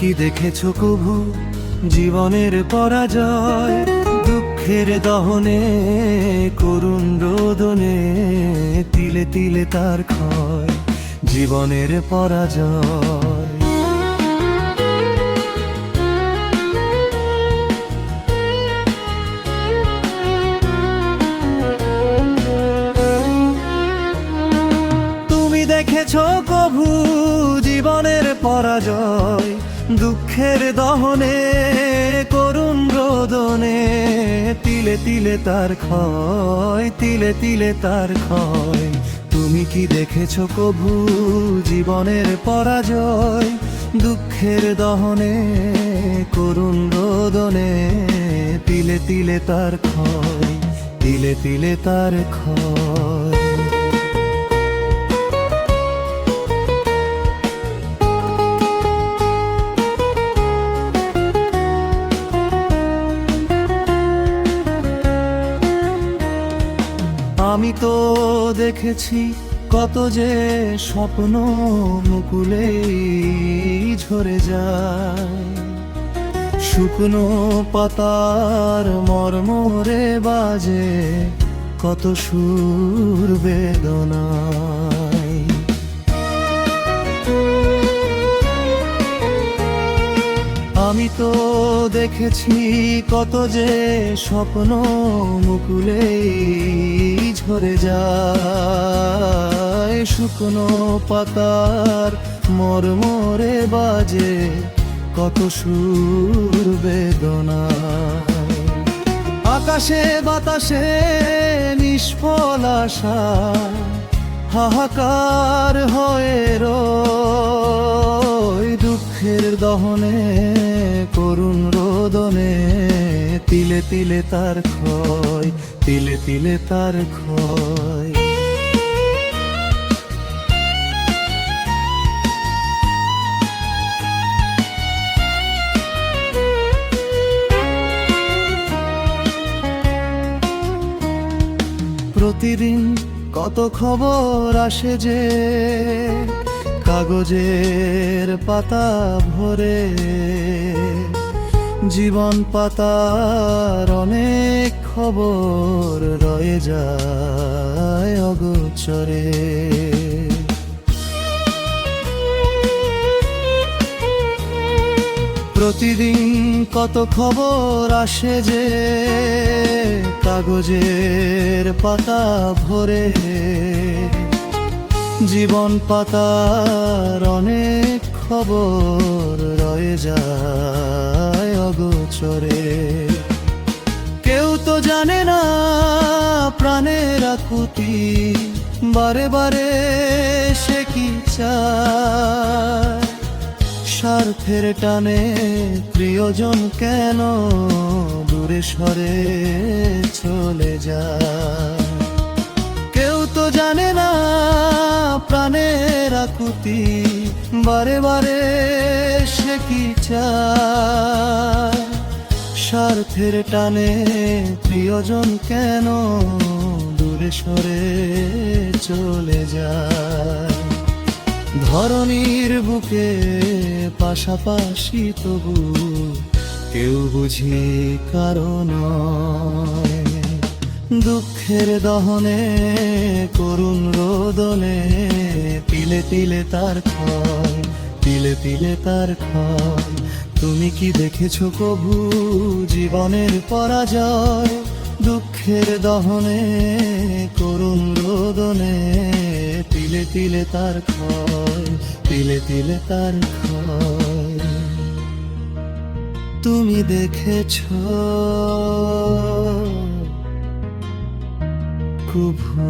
কি দেখেছো কভু জীবনের পরাজয়? দুঃখের দহনে করুণ রোদনে তিলে তিলে তার ক্ষয়, জীবনের পরাজয়। তুমি দেখেছো কভু জীবনের পরাজয়? দুঃখের দহনে করুণ রোদনে তিলে তিলে তার ক্ষয়, তিলে তিলে তার ক্ষয়। তুমি কি দেখেছো কভু জীবনের পরাজয়? দুঃখের দহনে করুণ রোদনে তিলে তিলে তার ক্ষয়, তিলে তিলে তার ক্ষয়। আমি তো দেখেছি কত যে স্বপ্ন মুকুলেই ঝরে যায়, শুকনো পাতার মর্মরে বাজে কত সুর বেদনায়। আমি তো দেখেছি কত যে স্বপ্ন মুকুলেই ঝরে যায়, শুকনো পাতার মর্মরে বাজে কত সুর বেদনায়। আকাশে বাতাসে নিষ্ফল আশা হাহাকার হয়ে রয়, দুঃখের দহনে করুণ রোদনে তিলে তিলে তার ক্ষয়, তিলে তিলে তার ক্ষয়। প্রতিদিন কত খবর আসে যে কাগজের পাতা ভরে, জীবন পাতার অনেক খবর রয়ে যায় অগোচরে। প্রতিদিন কত খবর আসে যে কাগজের পাতা ভরে, জীবন পাতার অনেক খবর রয়ে যায় অগোচরে। কেউ তো জানে না প্রাণের আকুতি, বারে বারে সে কি চায়, স্বার্থের টানে প্রিয়জন কেন দূরে সরে চলে যায়। কেউ তো জানে না প্রাণের আকুতি, বারে বারে সে কি চায়, স্বার্থের টানে প্রিয়জন কেন দূরে সরে চলে যায়। ধরণীর বুকে পাশাপাশি তবু কেউ বুঝি কারণ, দুঃখের দহনে করুণ রোদনে তিলে তিলে তার ক্ষয়, তিলে তিলে তার ক্ষয়। তুমি কি দেখেছো কভু জীবনের পরাজয়? দুঃখের দহনে করুণ রোদনে তিলে তিলে তার ক্ষয়, তিলে তিলে তার ক্ষয়। তুমি দেখেছো কভু